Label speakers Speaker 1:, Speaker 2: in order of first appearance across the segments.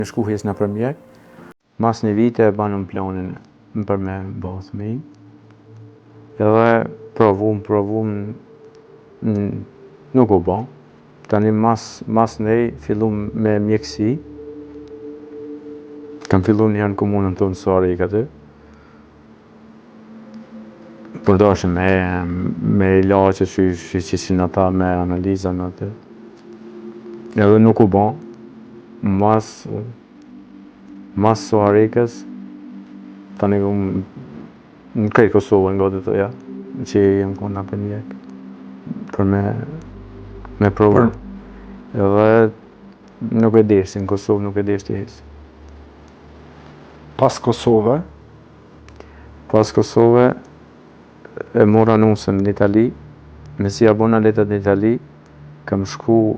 Speaker 1: Në shku hes në për mjek, mas një vite e banëm planin për me bëhë fëmijë. Edhe provum, nuk u bë. Tani mas nej fillum me mjekësi. Kam fillu një në komunën tonë Sarik aty. Përdashim me ilaqe që ishin ata me analiza në aty. Edhe nuk u bë. Mas Sarikës, tani në krejt Kosovën nga të ja, që jem kona për mjek. Për me provu. Edhe nuk e deshti, në Kosovë nuk e deshti hesi.
Speaker 2: Pas Kosove?
Speaker 1: Pas Kosove e mora nusën në Itali, me si abona letat në Itali, kam shku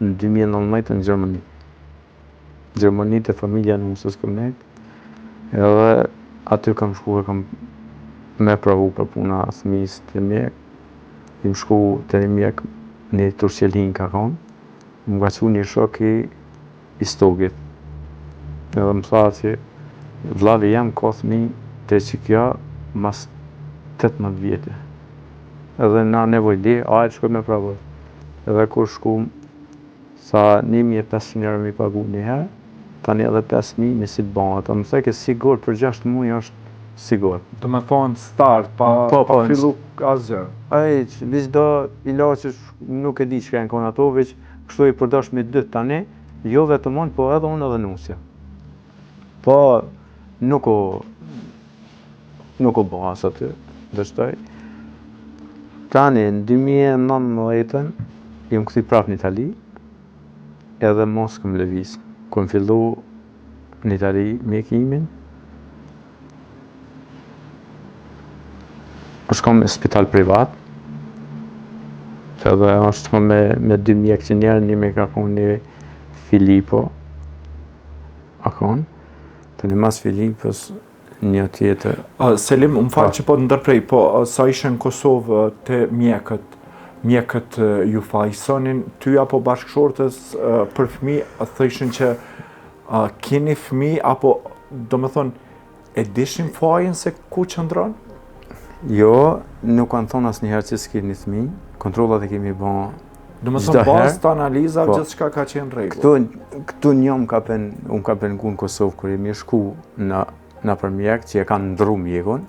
Speaker 1: në 2019 në Gjermani. Gjermani të familja nusës këm nejt, edhe aty kam shku e kam me pravu për puna thëmis të mjek. Im shku të një mjek një Turqelin ka konë, më nga që një shok i Stogit. Edhe më tha që vllavi jam ka thëmi të që kja mas 18 vjetë. Edhe na nevojdi, ajtë shkoj me pravu. Edhe kur shkum, sa 1.500 euro mi pagu një herë, tani edhe 5.000 me si të bënë. Ata më theke sigur për 6 muaj është sigur.
Speaker 2: Do me thonë start, pa fillu asgjë.
Speaker 1: Aj, vish do ilaqe nuk e di që ka në kona ato, veç kështu i përdash me 2 tani, jo vetëm unë, po edhe unë edhe nusja. Po nuk u bo as aty, dështoj. Tani, në 2019, jam këthi prap në Itali, edhe mos këm lëviz. Këm fillu në Itali mjekimin, është kom në spital privat, edhe është kom me 2 mjek që njerë, një me ka konë një Filipo, akon, të një mas Filipës, një tjetër.
Speaker 2: Selim, më falë që po të ndërprej, po sa ishe në Kosovë të mjekët ju fajsonin, ty apo bashkëshortës për fëmi, thëshin që keni fëmi, apo do me thonë, e dishin fajin se ku qëndron?
Speaker 1: Jo, nuk kanë thonë asë njëherë që s'keni fëmi, kontrollat e kemi bon
Speaker 2: do me thonë pas të analiza, gjithë shka ka qenë rregull.
Speaker 1: Këtu një unë ka pen ku në Kosovë, kër jemi shku në për mjek, që e kanë ndru mjekun,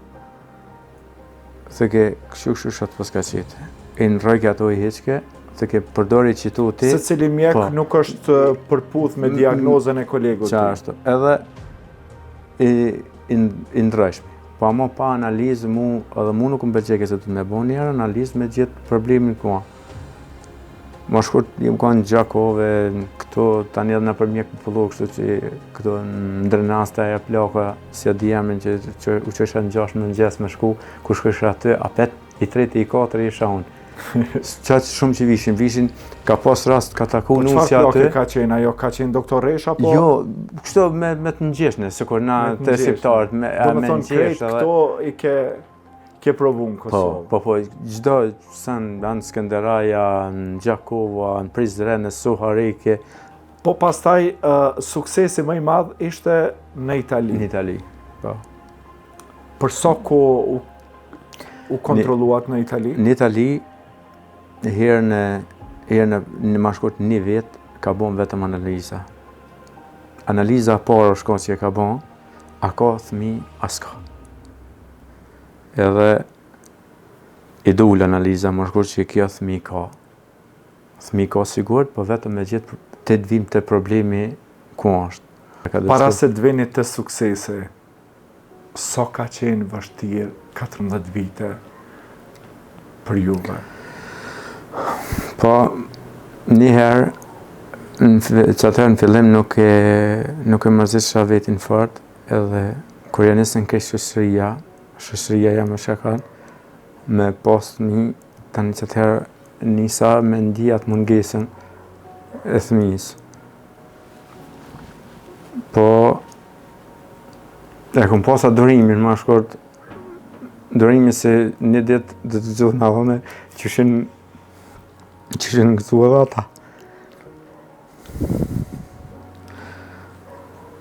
Speaker 1: thëke kështu shatë pas ka qete. E në rëjke ato i heqke, thëke përdori që tu ti...
Speaker 2: Se cili mjek nuk është përputh me diagnozën e kolegu ti.
Speaker 1: Qashtu, edhe i ndrëshmi. Pa ma pa analizë mu, edhe mu nuk më bëgjeke se të me bo njerë analizë me gjithë problemin kua. Ma shkurt, jem ka në Gjakove, këto, tani edhe në për mjek më pëllu, kështu që këto në ndrënasta e plaka, si a dijemin që u qësha në 6 mëngjes me shku, ku shkësha aty, apet i 3 i 4 isha unë. Qatë shumë që vishin, ka pas rast ka taku nusja aty.
Speaker 2: Po qëfar ka qenë, ajo ka qenë doktor Resh, apo?
Speaker 1: Jo, kështu me të nëgjeshne, se kur na të shqiptarët me nëgjesh.
Speaker 2: Këto i ke provu në Kosovë.
Speaker 1: Po, gjdo në Skënderaja, në Gjakova, në Prizren, në Suharike.
Speaker 2: Po pastaj, suksesi më i madh ishte në Itali.
Speaker 1: Në Itali, po.
Speaker 2: Për sa ko u kontroluat në Itali?
Speaker 1: Në Itali, herë në ma shkurt 1 vit, ka bon vetëm analiza. Analiza parë shko që ka bon, a ka thëmi, as ka. Edhe i dule analiza, ma shkurt që kjo thëmi ka. Thëmi ka sigur, po vetëm me gjithë të dvim të problemi ku është.
Speaker 2: Para se të veni të suksese, sa ka qenë vështirë 14 vite për juve?
Speaker 1: Po, njëherë, që atërë në fillim nuk e mërzisha vetin fort, edhe kur ja nisën kej shoqëria jam e shakan, me post një, tani që atërë nisa me ndijat mungesën e thëmis. Po, e kom posa durimin, ma shkort, durimi se një dit dhe të gjithë në dhone, që shenë këtu edhe ata.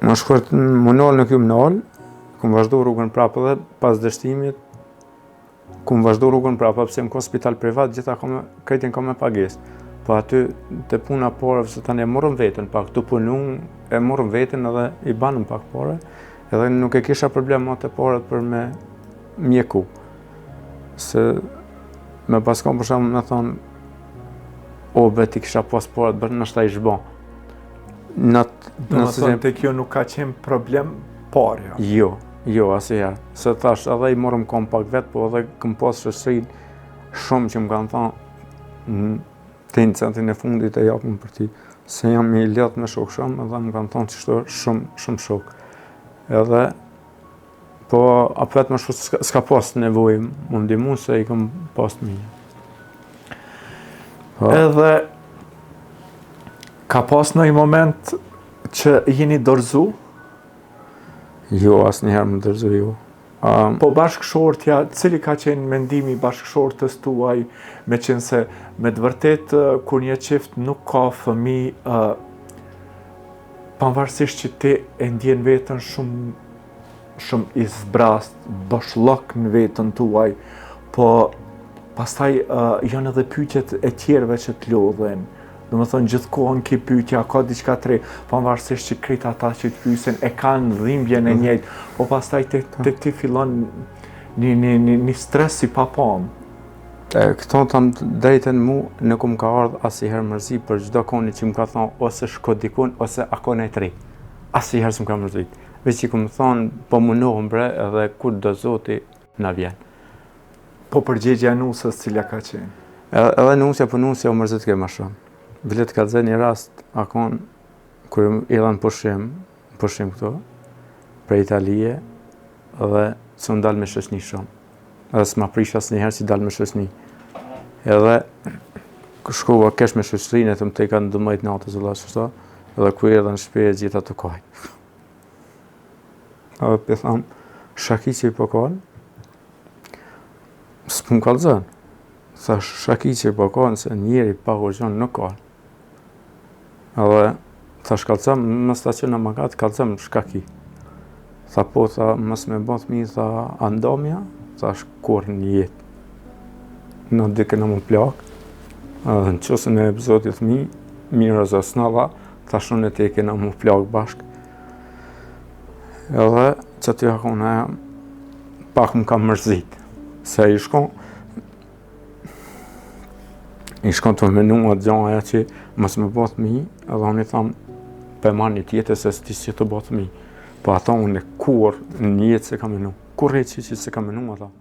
Speaker 1: Më shkurt më nalë në kjo më nalë, kum vazhdo rrugën prapë dhe pas dështimit, kum vazhdo rrugën prapë, pse më ka spital privat, gjitha krejtin ka me pagesë. Po aty të puna pare, se tani e morëm veten, pak të punu, e morëm veten edhe i banëm pak pare, edhe nuk e kisha problem ma të paret për me mjeku. Se me pas kam për shembull me thonë, o beti kisha pas paret, bërë nështë ta i shban.
Speaker 2: Do të thonë të kjo nuk ka qenë problem parja?
Speaker 1: Jo, asnjëherë. Se thash, edhe i morëm kom pak vetë, po edhe këm pas shoqëri shumë që më kanë thonë, te në centin e fundit e japëm për ti, se jam i lidh me shok shumë, edhe më kanë thonë që shto shumë shok. Edhe, po apë vetë më shumë s'ka pas nevojë më ndihmu, se i kam pas të minja.
Speaker 2: Edhe, ka pas në i moment që jeni dorëzu?
Speaker 1: Jo, asnjëherë më dorëzu, jo.
Speaker 2: Po bashkëshortja, cili ka qenë mendimi bashkëshortës tuaj, me qenë se me të vërtet kur një qift nuk ka fëmijë, pavarësisht që ti e ndjen veten shumë i zbrast, boshllok në veten tuaj, po pastaj janë edhe pyetjet e tjerëve që të lodhen. Do më thonë, gjithkohën ki pyetja, ka diçka të re, pavarësisht që krejt ata që të pyesin e kanë dhimbjen e njëjtë, po pastaj tek ti fillon një stres si papam.
Speaker 1: Këto të drejten mu, nuk më ka ardhë asnjëherë mërzi për çdo koni që më ka thonë ose shko dikun, ose ako në të re. Asnjëherë s'm ka mërzit. Veç që më thonë, po munohëm bre, edhe kur do Zoti na vjen.
Speaker 2: Po përgjegjja e nusës cila ka qenë?
Speaker 1: Edhe nusja, po nusja u mërzit ke ma shumë. Bile të kalëzë një rast, akon, kër i dhanë pushim këto, për Italije, edhe së më dalë me shoqni shumë. Edhe s'ma prish asnjëherë si dalë me shoqni. Edhe shkova kesh me shoqrinë, të më te ka në 12 natës, edhe ku i edhe në shpeje gjitha të kaj. Edhe për thamë, shaki që i përkon, s'pun kalëzën. Tha shaki që i përkon, se njeri pa gërgjon nuk ka. Edhe thash kalcam, më stacion në magat, kalcam shkaki. Tha po, tha, mës me bat mi, tha, andomja, thash kur një jetë. Në dike në më plak, edhe në qësën e epizotit mi, mirë zësnava, thash unë e te kena më plak bashk. Edhe që t'ja kone, pak më ka mërzit, se i shkon të menu atë gjanë aja që mës me bat mi, edhe unë i thamë, për marrë një tjetë se s'ti që të bat mi. Po ata unë kur në jetë se ka menu, kur rejtë që se ka menu ata.